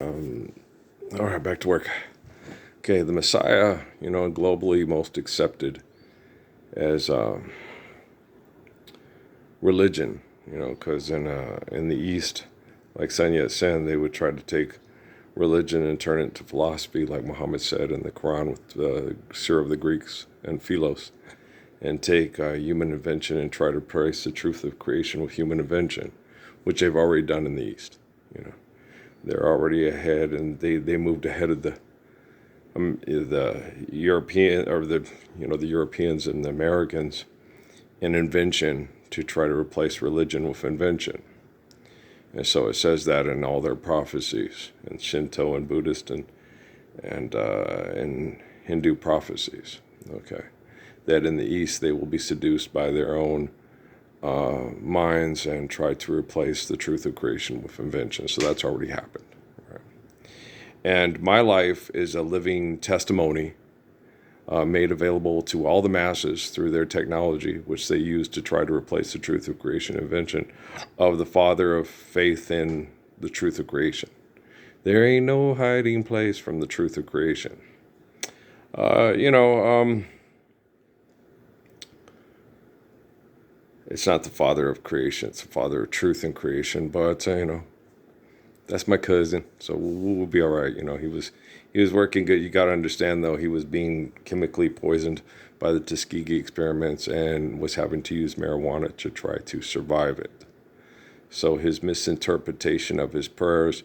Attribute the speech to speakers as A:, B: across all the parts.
A: Um, all right, back to work. Okay, the Messiah, globally most accepted as religion, because in the East, like Sun Yat-sen, they would try to take religion and turn it into philosophy, like Muhammad said in the Quran with the Sir of the Greeks and Philos, and take human invention and try to trace the truth of creation with human invention, which they've already done in the East. You know, they're already ahead, and they moved ahead of the European or the Europeans and the Americans in invention to try to replace religion with invention. And so it says that in all their prophecies, in Shinto and Buddhist and Hindu prophecies. Okay, that in the East they will be seduced by their own minds and try to replace the truth of creation with invention. So that's already happened. Right? And my life is a living testimony made available to all the masses through their technology, which they use to try to replace the truth of creation and invention, of the father of faith in the truth of creation. There ain't no hiding place from the truth of creation. Uh, you know, um, it's not the father of creation; it's the father of truth and creation. But that's my cousin, so we'll be all right. He was working good. You got to understand, though, he was being chemically poisoned by the Tuskegee experiments and was having to use marijuana to try to survive it. So his misinterpretation of his prayers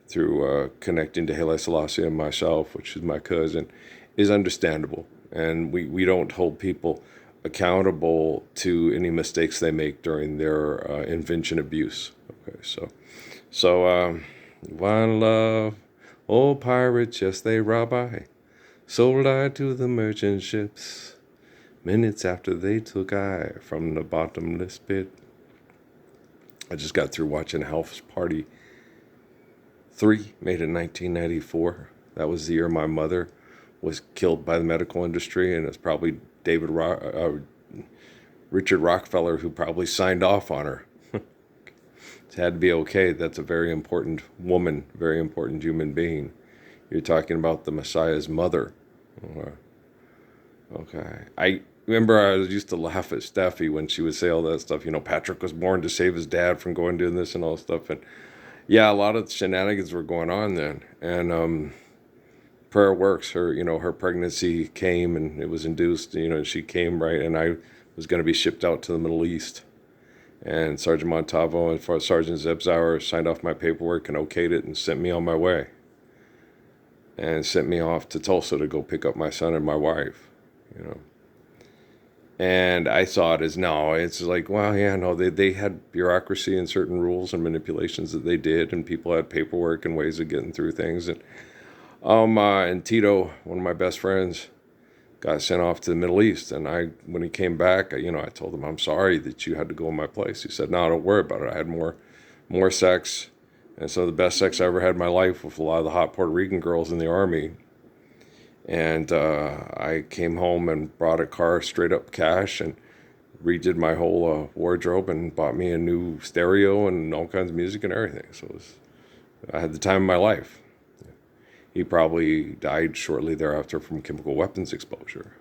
A: through connecting to Haile Selassie and myself, which is my cousin, is understandable. And we don't hold people accountable to any mistakes they make during their invention abuse. Okay, so one love, old pirates, yes, they rob I. Sold I to the merchant ships. Minutes after they took I from the bottomless pit. I just got through watching House Party 3, made in 1994. That was the year my mother was killed by the medical industry, and it's probably Richard Rockefeller who probably signed off on her. It had to be okay. That's a very important woman, very important human being. You're talking about the Messiah's mother. Okay. I remember I used to laugh at Steffi when she would say all that stuff. Patrick was born to save his dad from going doing this and all stuff. And yeah, a lot of shenanigans were going on then. And prayer works. Her pregnancy came and it was induced. She came right, and I was going to be shipped out to the Middle East. And Sergeant Montalvo and Sergeant Zebzauer signed off my paperwork and okayed it and sent me on my way. And sent me off to Tulsa to go pick up my son and my wife. You know. And I saw it as, no, it's like, well, yeah, no, they had bureaucracy and certain rules and manipulations that they did, and people had paperwork and ways of getting through things. And Tito, one of my best friends, got sent off to the Middle East. And when he came back, I told him, I'm sorry that you had to go in my place. He said, no, don't worry about it. I had more sex. And so the best sex I ever had in my life with a lot of the hot Puerto Rican girls in the Army. And I came home and brought a car straight up cash and redid my whole wardrobe and bought me a new stereo and all kinds of music and everything. So I had the time of my life. He probably died shortly thereafter from chemical weapons exposure.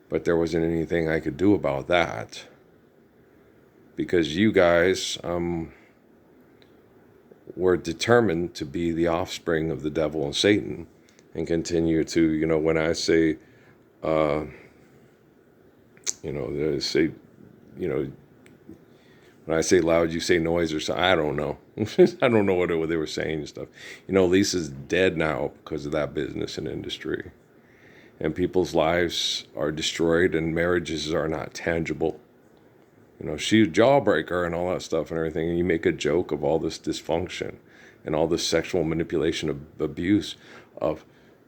A: But there wasn't anything I could do about that. Because you guys were determined to be the offspring of the devil and Satan and continue to, when I say, they say, when I say loud, you say noise or something. I don't know. I don't know what they were saying and stuff. Lisa's dead now because of that business and industry. And people's lives are destroyed and marriages are not tangible. She's a jawbreaker and all that stuff and everything. And you make a joke of all this dysfunction and all this sexual manipulation of abuse of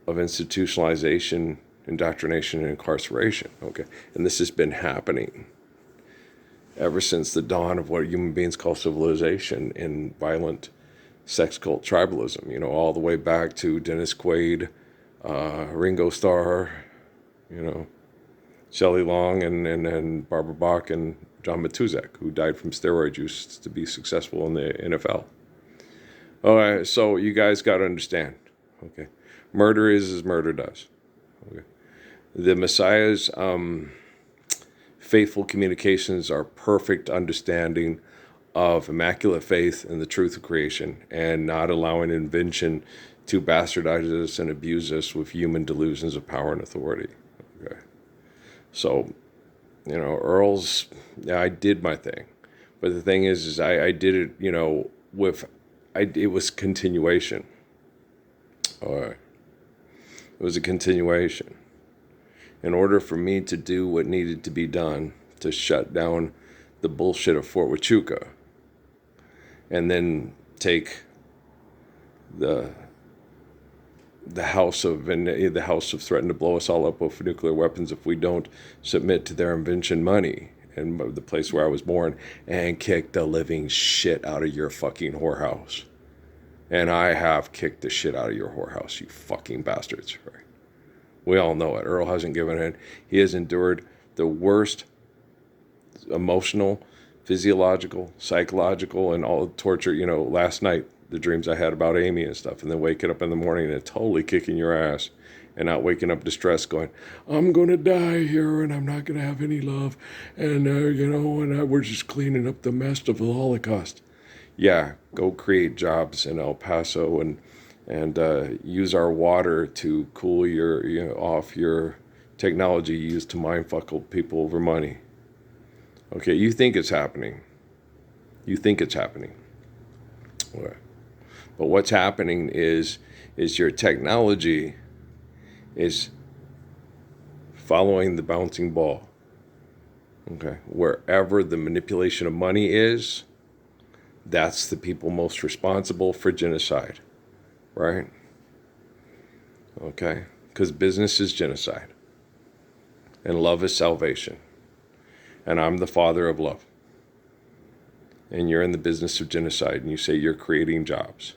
A: institutionalization, indoctrination, and incarceration. Okay. And this has been happening ever since the dawn of what human beings call civilization in violent sex cult tribalism, all the way back to Dennis Quaid, Ringo Starr, Shelley Long, and Barbara Bach, and John Matuzak, who died from steroid use to be successful in the NFL. All right, so you guys got to understand. Okay. Murder is as murder does. Okay. The Messiah's faithful communications are perfect understanding of immaculate faith and the truth of creation and not allowing invention to bastardize us and abuse us with human delusions of power and authority. Okay. So, Earl's, yeah, I did my thing. But the thing is I did it, it was continuation. All right. It was a continuation. In order for me to do what needed to be done to shut down the bullshit of Fort Huachuca and then take the the house of threatened to blow us all up with nuclear weapons if we don't submit to their invention money and the place where I was born and kick the living shit out of your fucking whorehouse. And I have kicked the shit out of your whorehouse, you fucking bastards. Right? We all know it. Earl hasn't given in. He has endured the worst emotional, physiological, psychological, and all the torture. Last night, the dreams I had about Amy and stuff, and then waking up in the morning and totally kicking your ass and not waking up distressed going, I'm going to die here and I'm not going to have any love. And, we're just cleaning up the mess of the Holocaust. Yeah, go create jobs in El Paso and use our water to cool off your technology used to mindfuck people over money. Okay, you think it's happening. You think it's happening. Okay. But what's happening is your technology is following the bouncing ball. Okay, wherever the manipulation of money is, that's the people most responsible for genocide, right? Okay, because business is genocide, and love is salvation, and I'm the father of love, and you're in the business of genocide, and you say you're creating jobs.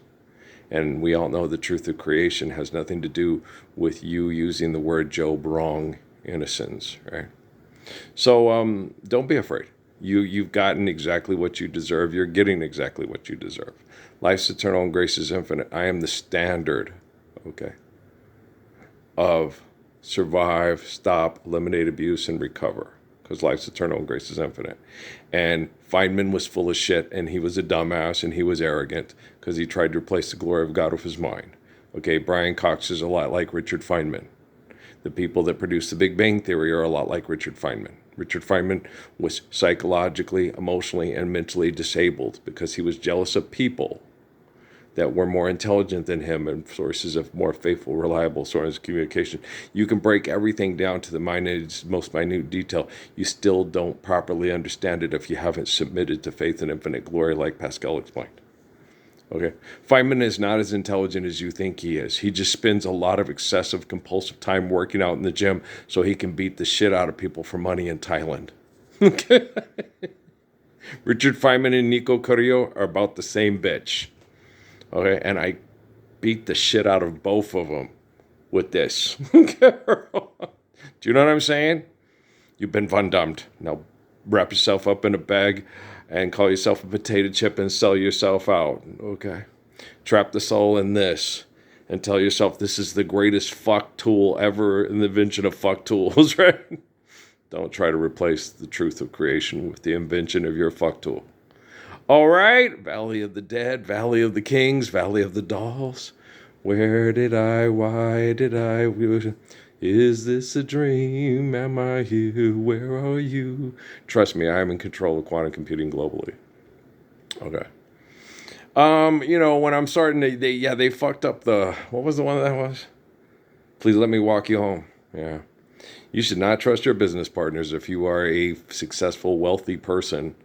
A: And we all know the truth of creation has nothing to do with you using the word Job wrong in a sentence, right? So don't be afraid. You've gotten exactly what you deserve. You're getting exactly what you deserve. Life's eternal and grace is infinite. I am the standard, okay, of survive, stop, eliminate abuse, and recover. Because life's eternal and grace is infinite. And Feynman was full of shit, and he was a dumbass, and he was arrogant, because he tried to replace the glory of God with his mind. Okay, Brian Cox is a lot like Richard Feynman. The people that produced the Big Bang Theory are a lot like Richard Feynman. Richard Feynman was psychologically, emotionally, and mentally disabled because he was jealous of people that were more intelligent than him and sources of more faithful, reliable sources of communication. You can break everything down to the most minute detail. You still don't properly understand it if you haven't submitted to faith and infinite glory like Pascal explained. Okay, Feynman is not as intelligent as you think he is. He just spends a lot of excessive, compulsive time working out in the gym so he can beat the shit out of people for money in Thailand. Okay. Richard Feynman and Nico Carrillo are about the same bitch. Okay, and I beat the shit out of both of them with this. Do you know what I'm saying? You've been Van Dammed. Now wrap yourself up in a bag and call yourself a potato chip and sell yourself out. Okay. Trap the soul in this and tell yourself this is the greatest fuck tool ever in the invention of fuck tools, right? Don't try to replace the truth of creation with the invention of your fuck tool. All right, Valley of the Dead, Valley of the Kings, Valley of the Dolls. Where did I, why did I, is this a dream? Am I here? Where are you? Trust me, I am in control of quantum computing globally. Okay. When I'm starting to, they fucked up what was the one that was? Please let me walk you home. Yeah. You should not trust your business partners if you are a successful, wealthy person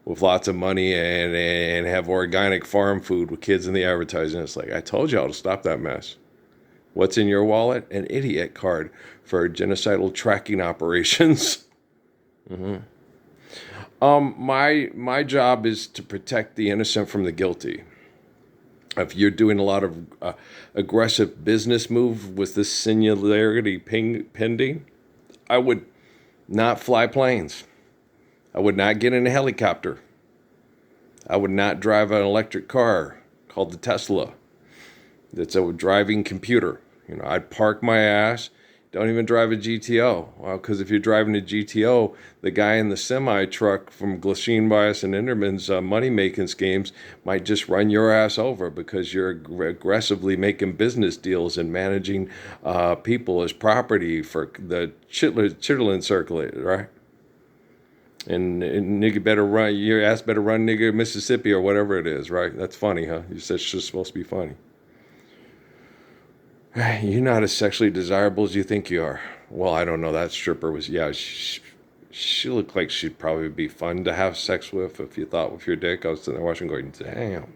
A: with lots of money and have organic farm food with kids in the advertising. It's like, I told y'all to stop that mess. What's in your wallet? An idiot card for genocidal tracking operations. Mm-hmm. My job is to protect the innocent from the guilty. If you're doing a lot of aggressive business move with this singularity pending, I would not fly planes. I would not get in a helicopter. I would not drive an electric car called the Tesla. It's a driving computer. I'd park my ass. Don't even drive a GTO. Well, because if you're driving a GTO, the guy in the semi truck from Glasheen, Bias, and Inderman's money-making schemes might just run your ass over because you're aggressively making business deals and managing people as property for the Chitlin Circulator, right? And nigga better run, your ass better run, nigga, Mississippi or whatever it is, right? That's funny, huh? You said it's just supposed to be funny. You're not as sexually desirable as you think you are. Well, I don't know. That stripper was, yeah, she looked like she'd probably be fun to have sex with if you thought with your dick. I was sitting there watching going, damn.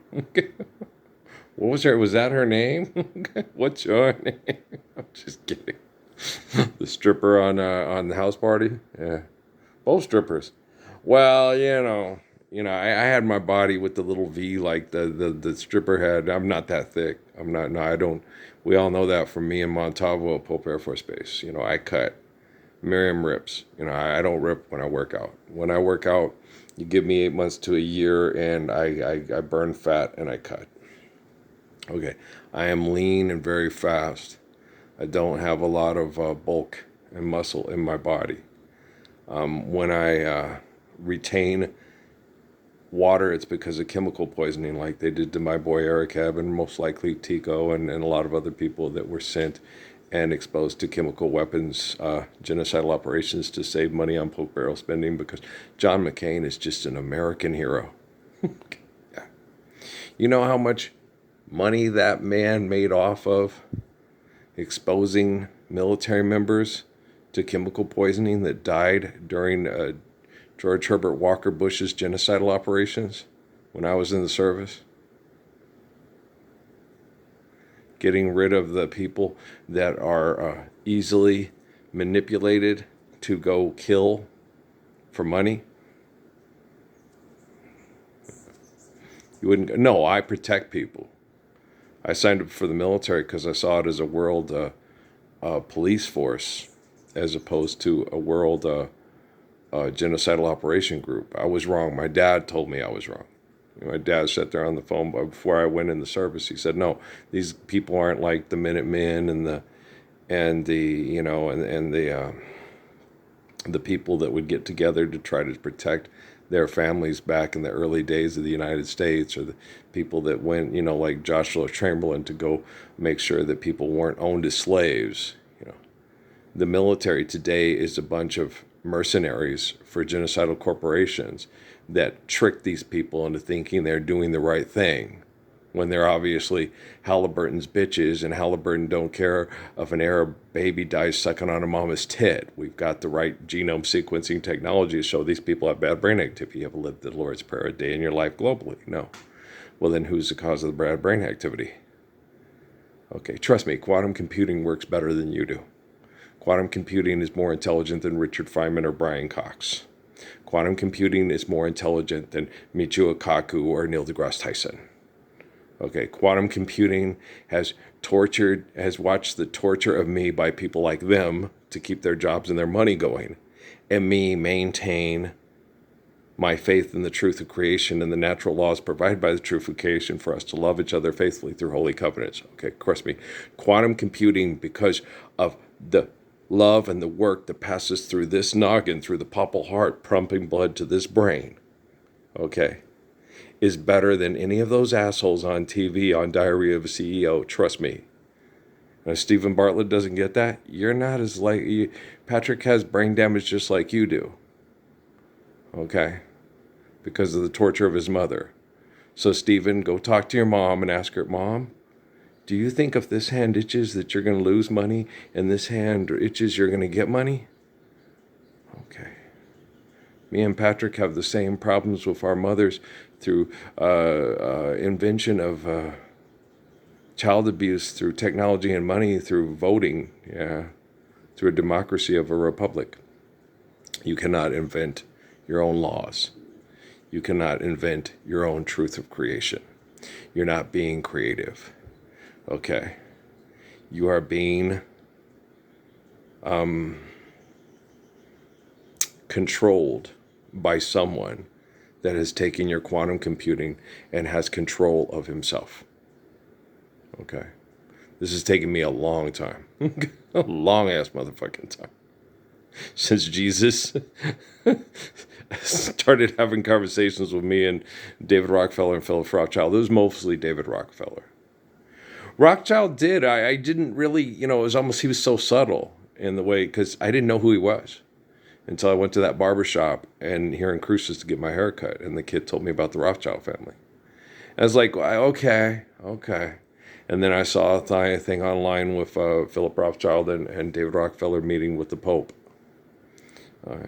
A: What was her, was that her name? What's your name? I'm just kidding. The stripper on the house party? Yeah. Both strippers. Well, I had my body with the little V like the stripper had. I'm not that thick. I'm not, no, I don't. We all know that from me in Montalvo at Pope Air Force Base. I cut. Miriam rips. I don't rip when I work out. When I work out, you give me 8 months to a year and I burn fat and I cut. Okay. I am lean and very fast. I don't have a lot of bulk and muscle in my body. When I retain water, it's because of chemical poisoning like they did to my boy Eric Hebb and most likely Tico and a lot of other people that were sent and exposed to chemical weapons, genocidal operations to save money on poke barrel spending because John McCain is just an American hero. Yeah. You know how much money that man made off of exposing military members to chemical poisoning that died during George Herbert Walker Bush's genocidal operations when I was in the service? Getting rid of the people that are easily manipulated to go kill for money. You wouldn't. No, I protect people. I signed up for the military because I saw it as a world police force as opposed to a world genocidal operation group. I was wrong. My dad told me I was wrong. My dad sat there on the phone before I went in the service. He said, "No, these people aren't like the Minutemen and the people that would get together to try to protect their families back in the early days of the United States, or the people that went, like Joshua Chamberlain, to go make sure that people weren't owned as slaves." The military today is a bunch of mercenaries for genocidal corporations that trick these people into thinking they're doing the right thing when they're obviously Halliburton's bitches, and Halliburton don't care if an Arab baby dies sucking on a mama's tit. We've got the right genome sequencing technology to show these people have bad brain activity. You haven't lived the Lord's Prayer a day in your life globally. No. Well, then who's the cause of the bad brain activity? Okay, trust me, quantum computing works better than you do. Quantum computing is more intelligent than Richard Feynman or Brian Cox. Quantum computing is more intelligent than Michio Kaku or Neil deGrasse Tyson. Okay, quantum computing has watched the torture of me by people like them to keep their jobs and their money going, and me maintain my faith in the truth of creation and the natural laws provided by the truth of creation for us to love each other faithfully through holy covenants. Okay, trust me, quantum computing, because of the love and the work that passes through this noggin, through the popple heart, pumping blood to this brain, okay, is better than any of those assholes on TV on Diary of a CEO. Trust me. Now, Stephen Bartlett doesn't get that. You're not as Patrick has brain damage just like you do. Okay? Because of the torture of his mother. So, Stephen, go talk to your mom and ask her, Mom, do you think if this hand itches that you're going to lose money and this hand itches you're going to get money? Okay. Me and Patrick have the same problems with our mothers through invention of child abuse, through technology and money, through voting, through a democracy of a republic. You cannot invent your own laws. You cannot invent your own truth of creation. You're not being creative. Okay. You are being controlled by someone that has taken your quantum computing and has control of himself. Okay. This has taken me a long time. A long ass motherfucking time. Since Jesus started having conversations with me and David Rockefeller and Philip Rothschild. It was mostly David Rockefeller. Rothschild did. I didn't really, it was almost, he was so subtle in the way, because I didn't know who he was until I went to that barber shop and here in Cruces to get my hair cut. And the kid told me about the Rothschild family. I was like, okay, okay. And then I saw a thing online with Philip Rothschild and David Rockefeller meeting with the Pope.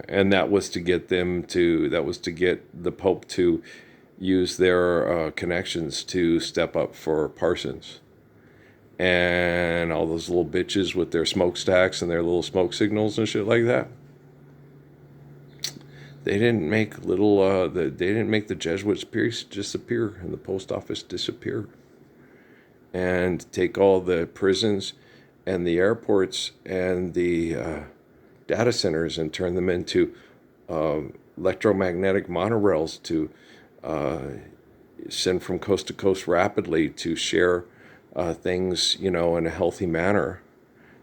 A: And that was to get the Pope to use their connections to step up for Parsons. And all those little bitches with their smokestacks and their little smoke signals and shit like that. They didn't make they didn't make the Jesuits disappear and the post office disappear. And take all the prisons and the airports and the data centers and turn them into electromagnetic monorails to send from coast to coast rapidly to share things, in a healthy manner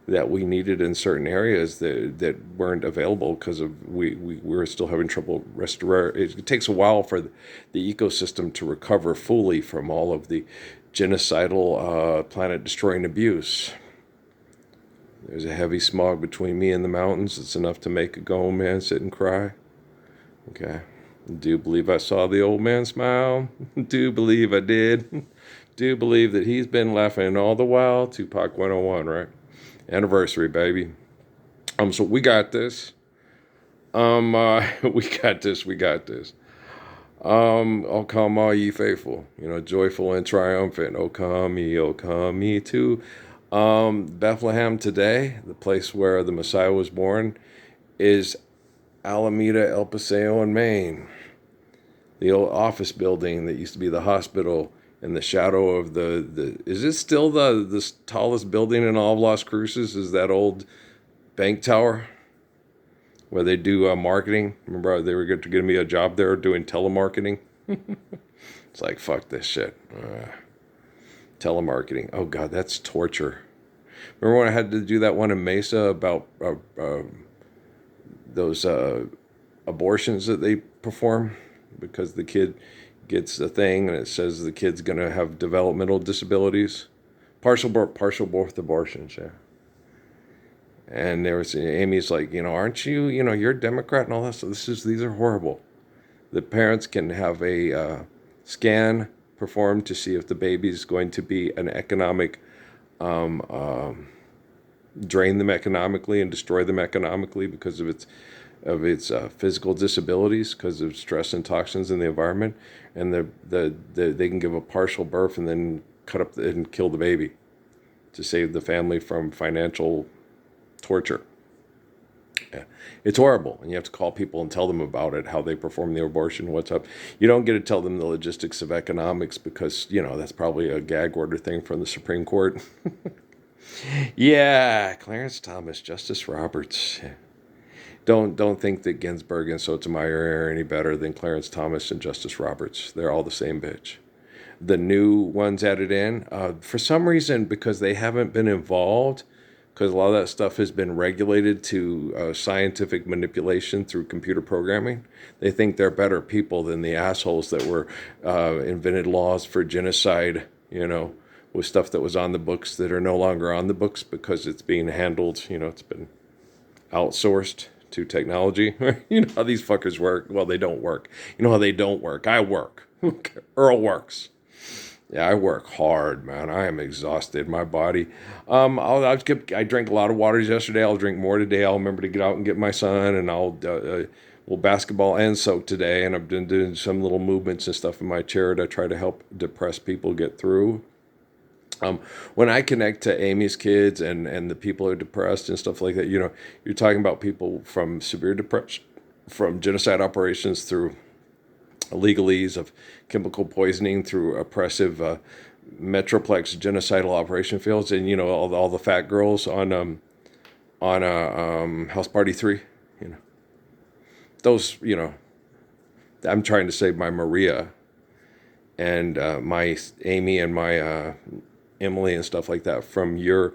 A: that we needed in certain areas that weren't available because of we were still having trouble it takes a while for the ecosystem to recover fully from all of the genocidal planet destroying abuse. There's a heavy smog between me and the mountains. It's enough to make a grown man sit and cry. Okay. Do believe I saw the old man smile. Do believe I did. Do believe that he's been laughing all the while. Tupac 101, right? Anniversary, baby. So we got this. We got this. We got this. Oh come all ye faithful, joyful and triumphant. Oh come ye to Bethlehem today, the place where the Messiah was born, is Alameda, El Paseo, in Maine. The old office building that used to be the hospital in the shadow of the is it still the tallest building in all of Las Cruces? Is that old bank tower where they do marketing? Remember they were going to give me a job there doing telemarketing? It's like, fuck this shit. Telemarketing. Oh God, that's torture. Remember when I had to do that one in Mesa about those abortions that they perform because the kid gets a thing and it says the kid's gonna have developmental disabilities, partial birth abortions, yeah. And there was Amy's like, aren't you, you're a Democrat and all that. So these are horrible. The parents can have a scan performed to see if the baby's going to be an economic drain them economically and destroy them economically because of its physical disabilities, because of stress and toxins in the environment, and they can give a partial birth and then cut up and kill the baby to save the family from financial torture. Yeah. It's horrible, and you have to call people and tell them about it, how they perform the abortion, what's up. You don't get to tell them the logistics of economics because, that's probably a gag order thing from the Supreme Court. Yeah, Clarence Thomas, Justice Roberts. Yeah. Don't think that Ginsburg and Sotomayor are any better than Clarence Thomas and Justice Roberts. They're all the same bitch. The new ones added in, for some reason, because they haven't been involved, because a lot of that stuff has been regulated to scientific manipulation through computer programming. They think they're better people than the assholes that were invented laws for genocide, with stuff that was on the books that are no longer on the books because it's being handled, it's been outsourced to technology. You know how these fuckers work? Well, they don't work. You know how they don't work? I work. Earl works. Yeah, I work hard, man. I am exhausted. My body. I drank a lot of waters yesterday. I'll drink more today. I'll remember to get out and get my son, and we'll basketball and soak today. And I've been doing some little movements and stuff in my chair to try to help depressed people get through. When I connect to Amy's kids and the people who are depressed and stuff like that, you're talking about people from severe depression, from genocide operations through legalese of chemical poisoning, through oppressive metroplex genocidal operation fields, and all the fat girls on House Party 3, those I'm trying to save my Maria and my Amy and my Emily and stuff like that, from your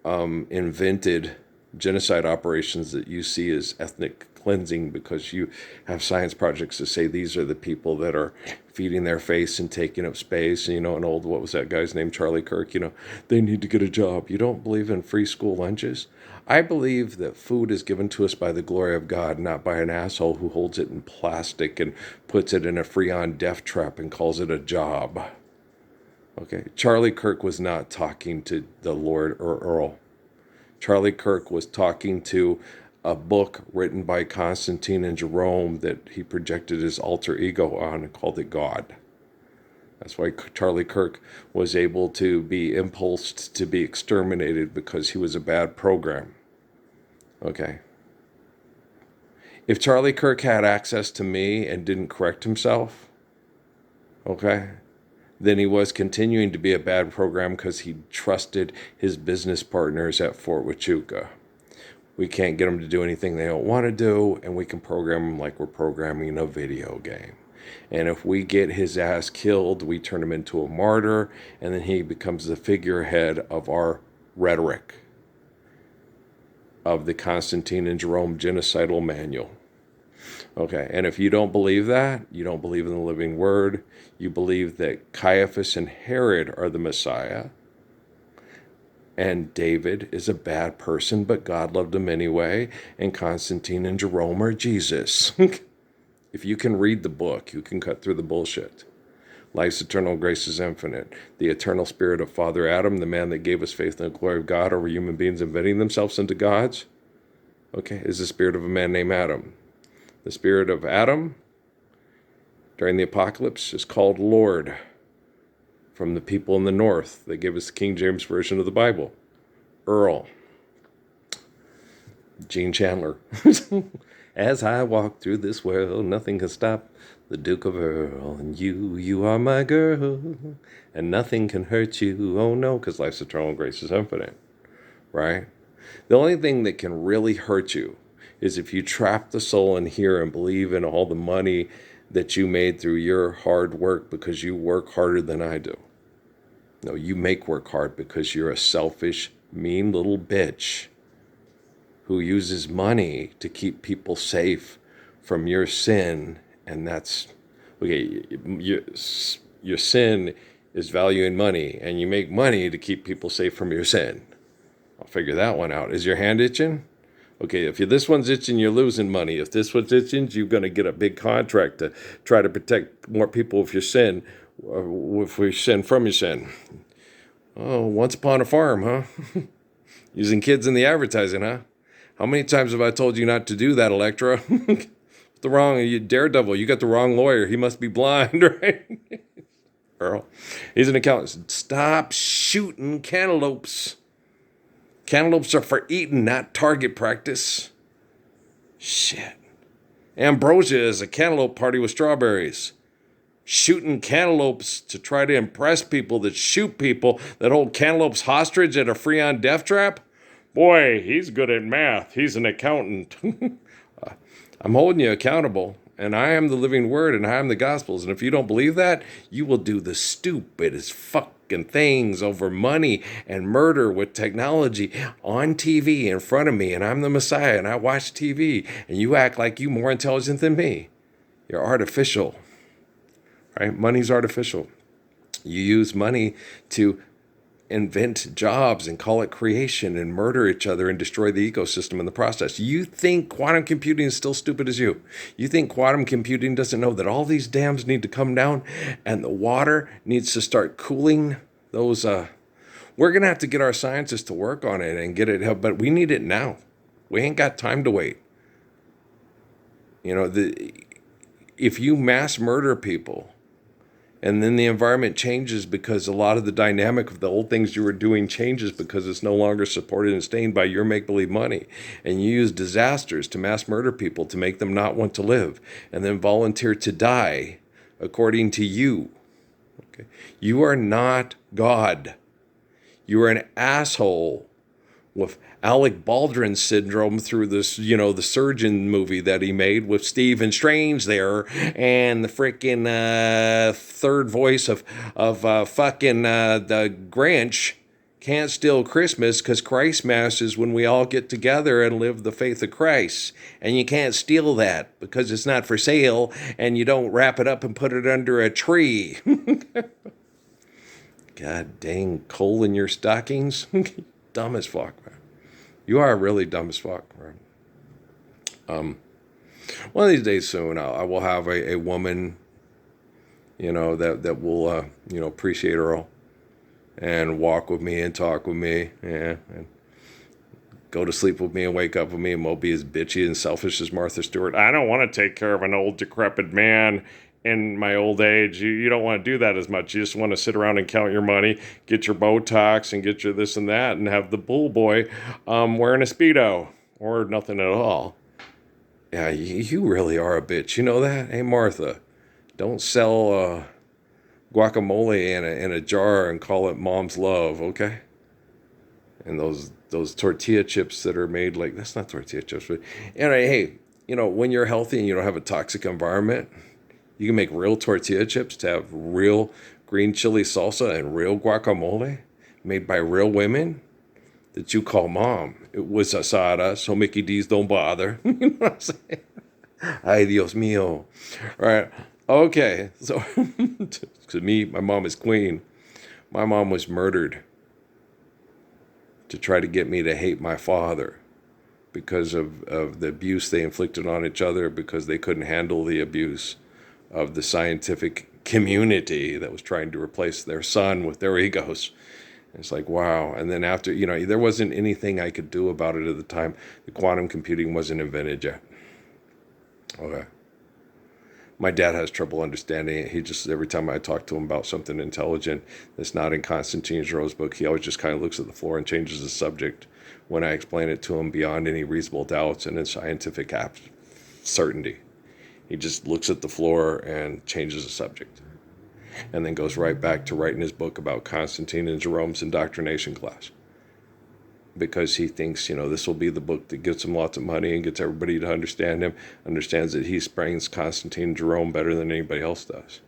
A: invented genocide operations that you see as ethnic cleansing, because you have science projects to say these are the people that are feeding their face and taking up space. And, an old, what was that guy's name, Charlie Kirk, they need to get a job. You don't believe in free school lunches? I believe that food is given to us by the glory of God, not by an asshole who holds it in plastic and puts it in a Freon death trap and calls it a job. Okay, Charlie Kirk was not talking to the Lord or Earl. Charlie Kirk was talking to a book written by Constantine and Jerome that he projected his alter ego on and called it God. That's why Charlie Kirk was able to be impulsed to be exterminated, because he was a bad program. Okay. If Charlie Kirk had access to me and didn't correct himself, okay, then he was continuing to be a bad program because he trusted his business partners at Fort Huachuca. We can't get them to do anything they don't want to do, and we can program them like we're programming a video game. And if we get his ass killed, we turn him into a martyr, and then he becomes the figurehead of our rhetoric of the Constantine and Jerome genocidal manual. Okay, and if you don't believe that, you don't believe in the living word, you believe that Caiaphas and Herod are the Messiah, and David is a bad person, but God loved him anyway, and Constantine and Jerome are Jesus. If you can read the book, you can cut through the bullshit. Life's eternal grace is infinite. The eternal spirit of Father Adam, the man that gave us faith in the glory of God over human beings inventing themselves into gods, okay, is the spirit of a man named Adam. The spirit of Adam, during the apocalypse, is called Lord, from the people in the north. They gave us the King James Version of the Bible. Earl. Gene Chandler. As I walk through this world, nothing can stop the Duke of Earl. And you are my girl. And nothing can hurt you. Oh no, because life's eternal grace is infinite. Right? The only thing that can really hurt you is if you trap the soul in here and believe in all the money that you made through your hard work because you work harder than I do. No, you make work hard because you're a selfish, mean little bitch who uses money to keep people safe from your sin. And that's, okay, your sin is valuing money, and you make money to keep people safe from your sin. I'll figure that one out. Is your hand itching? Okay, if this one's itching, you're losing money. If this one's itching, you're going to get a big contract to try to protect more people with your sin, with your sin from your sin. Oh, once upon a farm, huh? Using kids in the advertising, huh? How many times have I told you not to do that, Electra? You daredevil, you got the wrong lawyer. He must be blind, right? Earl, he's an accountant. Stop shooting cantaloupes. Cantaloupes are for eating, not target practice. Shit. Ambrosia is a cantaloupe party with strawberries. Shooting cantaloupes to try to impress people that shoot people that hold cantaloupes hostage at a Freon death trap? Boy, he's good at math. He's an accountant. I'm holding you accountable, and I am the living word, and I am the gospels. And if you don't believe that, you will do the stupidest fucking things over money and murder with technology on TV in front of me, and I'm the Messiah, and I watch TV, and you act like you're more intelligent than me. You're artificial, right? Money's artificial. You use money to invent jobs and call it creation and murder each other and destroy the ecosystem in the process. You think quantum computing is still stupid as you. You think quantum computing doesn't know that all these dams need to come down and the water needs to start cooling those. We're going to have to get our scientists to work on it and get it help, but we need it now. We ain't got time to wait. If you mass murder people, and then the environment changes because a lot of the dynamic of the old things you were doing changes because it's no longer supported and sustained by your make-believe money. And you use disasters to mass murder people to make them not want to live and then volunteer to die according to you. Okay? You are not God. You are an asshole with Alec Baldwin syndrome through this, the Surgeon movie that he made with Stephen Strange there, and the freaking third voice of fucking the Grinch. Can't steal Christmas because Christmas is when we all get together and live the faith of Christ. And you can't steal that because it's not for sale and you don't wrap it up and put it under a tree. God dang, coal in your stockings? Dumb as fuck, man. You are really dumb as fuck, man. One of these days soon, I will have a woman, that will, appreciate her all and walk with me and talk with me, yeah, and go to sleep with me and wake up with me and won't be as bitchy and selfish as Martha Stewart. I don't want to take care of an old decrepit man in my old age. You don't want to do that as much. You just want to sit around and count your money, get your Botox and get your this and that, and have the pool boy wearing a Speedo or nothing at all. Yeah, you really are a bitch. You know that? Hey, Martha, don't sell guacamole in a jar and call it Mom's Love, okay? And those tortilla chips that are made like, that's not tortilla chips, but hey, when you're healthy and you don't have a toxic environment, you can make real tortilla chips to have real green chili salsa and real guacamole made by real women that you call mom. It was asada, so Mickey D's don't bother. You know what I'm saying? Ay, Dios mío. All right. Okay. So, to me, my mom is queen. My mom was murdered to try to get me to hate my father because of the abuse they inflicted on each other, because they couldn't handle the abuse of the scientific community that was trying to replace their son with their egos. And it's like, wow. And then after, there wasn't anything I could do about it at the time. The quantum computing wasn't invented yet. Okay. My dad has trouble understanding it. He just, every time I talk to him about something intelligent that's not in Constantine Giroux's book, he always just kind of looks at the floor and changes the subject when I explain it to him beyond any reasonable doubts and in scientific certainty. He just looks at the floor and changes the subject, and then goes right back to writing his book about Constantine and Jerome's indoctrination class. Because he thinks, this will be the book that gets him lots of money and gets everybody to understand him, understands that he explains Constantine and Jerome better than anybody else does,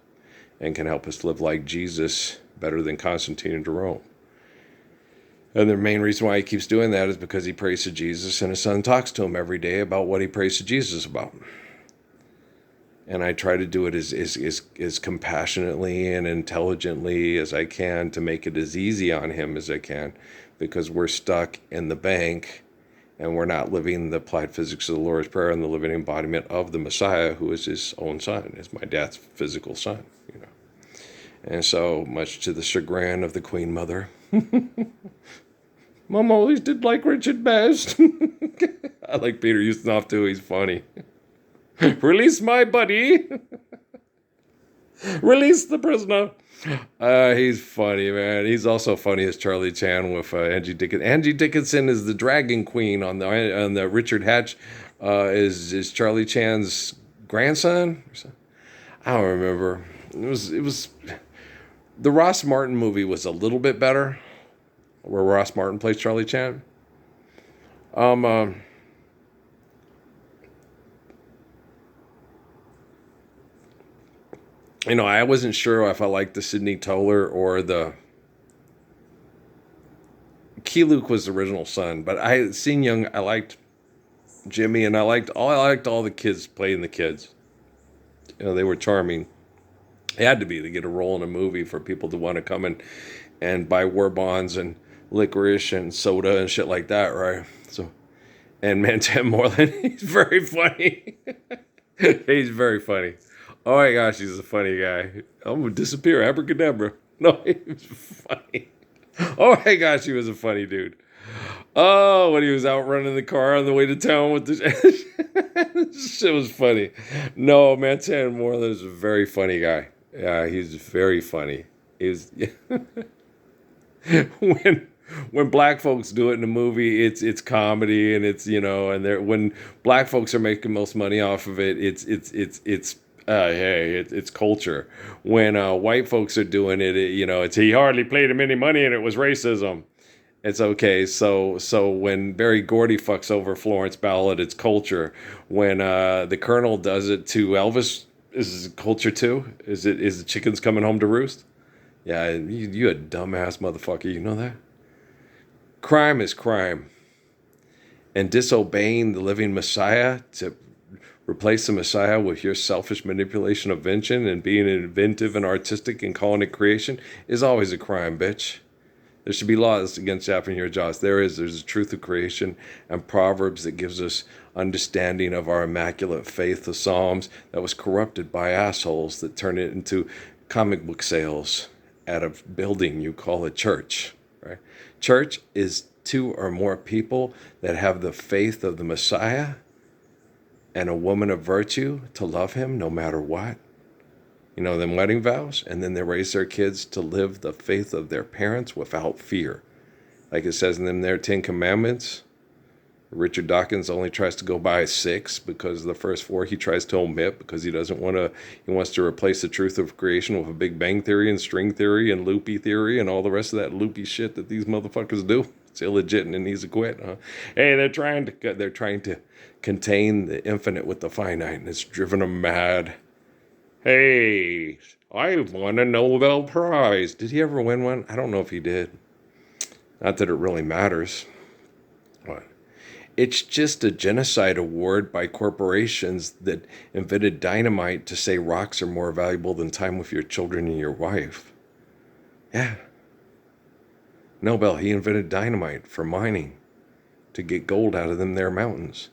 A: and can help us live like Jesus better than Constantine and Jerome. And the main reason why he keeps doing that is because he prays to Jesus, and his son talks to him every day about what he prays to Jesus about. And I try to do it as compassionately and intelligently as I can to make it as easy on him as I can, because we're stuck in the bank and we're not living the applied physics of the Lord's Prayer and the living embodiment of the Messiah, who is his own son, is my dad's physical son, And so, much to the chagrin of the Queen Mother, Mom always did like Richard best. I like Peter Ustinov too, he's funny. Release my buddy. Release the prisoner. He's funny, man. He's also funny as Charlie Chan with Angie Dickinson. Angie Dickinson is the Dragon Queen on the Richard Hatch. Is Charlie Chan's grandson? I don't remember. It was the Ross Martin movie was a little bit better, where Ross Martin plays Charlie Chan. I wasn't sure if I liked the Sidney Toler or the Key Luke was the original son, but I seen Young. I liked Jimmy, and I liked all the kids playing the kids. They were charming. It had to be to get a role in a movie for people to want to come and buy war bonds and licorice and soda and shit like that, right? So, and man, Tim Moreland, he's very funny. He's very funny. Oh my gosh, he's a funny guy. I'm gonna disappear, abracadabra. No, he was funny. Oh my gosh, he was a funny dude. Oh, when he was out running the car on the way to town with the shit was funny. No, man, Tim Moreland is a very funny guy. Yeah, he's very funny. He's when black folks do it in a movie, it's comedy, and it's and when black folks are making most money off of it, it's culture. When white folks are doing it, it's he hardly played him any money and it was racism. It's okay. So when Barry Gordy fucks over Florence Ballard, it's culture. When the Colonel does it to Elvis, is it culture too? Is the chickens coming home to roost? Yeah, you a dumbass motherfucker. You know that? Crime is crime, and disobeying the living Messiah to replace the Messiah with your selfish manipulation of invention and being inventive and artistic and calling it creation is always a crime, bitch. There should be laws against yapping your jaws. There's a truth of creation and Proverbs that gives us understanding of our immaculate faith, the Psalms that was corrupted by assholes that turn it into comic book sales at a building you call a church, right? Church is two or more people that have the faith of the Messiah and a woman of virtue to love him no matter what. You know, them wedding vows, and then they raise their kids to live the faith of their parents without fear. Like it says in them their 10 Commandments. Richard Dawkins only tries to go by 6 because the first 4 he tries to omit because he wants to replace the truth of creation with a Big Bang theory and string theory and loopy theory and all the rest of that loopy shit that these motherfuckers do. It's illegit and it needs to quit. Huh? Hey, they're trying to contain the infinite with the finite, and it's driven them mad. Hey, I won a Nobel Prize. Did he ever win one? I don't know if he did. Not that it really matters. What? It's just a genocide award by corporations that invented dynamite to say rocks are more valuable than time with your children and your wife. Yeah. Nobel, he invented dynamite for mining to get gold out of them their mountains.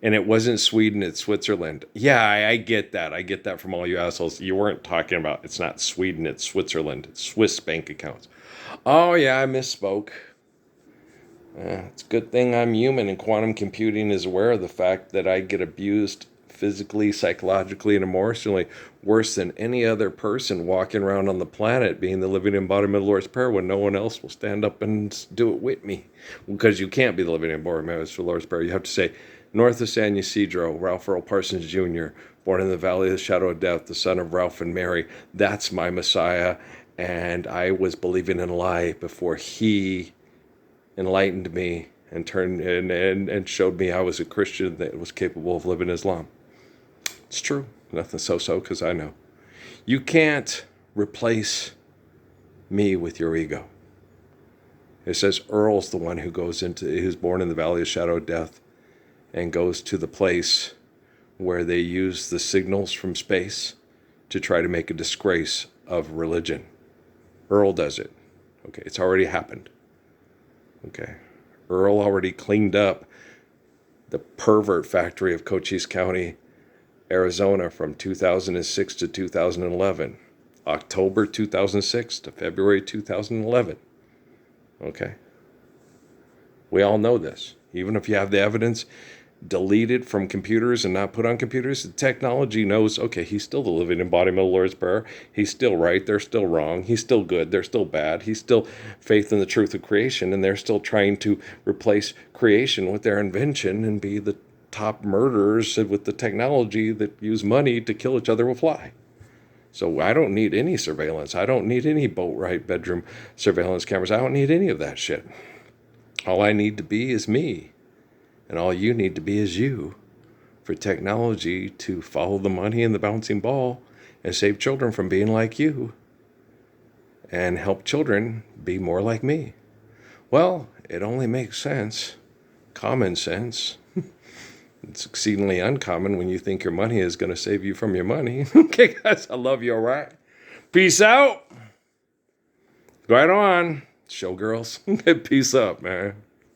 A: And it wasn't Sweden, it's Switzerland. Yeah, I get that. I get that from all you assholes. You weren't talking about it's not Sweden, it's Switzerland. It's Swiss bank accounts. Oh, yeah, I misspoke. It's a good thing I'm human and quantum computing is aware of the fact that I get abused physically, psychologically, and emotionally worse than any other person walking around on the planet being the living embodiment of the Lord's Prayer when no one else will stand up and do it with me. Because you can't be the living embodiment of the Lord's Prayer. You have to say, North of San Ysidro, Ralph Earl Parsons Jr., born in the valley of the shadow of death, the son of Ralph and Mary. That's my Messiah. And I was believing in a lie before he enlightened me and turned and showed me I was a Christian that was capable of living Islam. It's true. Nothing so because I know. You can't replace me with your ego. It says Earl's the one who's born in the valley of shadow of death and goes to the place where they use the signals from space to try to make a disgrace of religion. Earl does it. Okay, it's already happened. Okay. Earl already cleaned up the pervert factory of Cochise County, Arizona from 2006 to 2011. October 2006 to February 2011. Okay. We all know this. Even if you have the evidence deleted from computers and not put on computers, the technology knows, okay, he's still the living embodiment of the Lord's Prayer. He's still right. They're still wrong. He's still good. They're still bad. He's still faith in the truth of creation, and they're still trying to replace creation with their invention and be the top murderers with the technology that use money to kill each other will fly. So I don't need any surveillance. I don't need any boat right bedroom surveillance cameras. I don't need any of that shit. All I need to be is me. And all you need to be is you for technology to follow the money and the bouncing ball and save children from being like you and help children be more like me. Well, it only makes sense. Common sense. It's exceedingly uncommon when you think your money is going to save you from your money. Okay, guys, I love you, all right? Peace out. Right on. Showgirls. Peace up, man.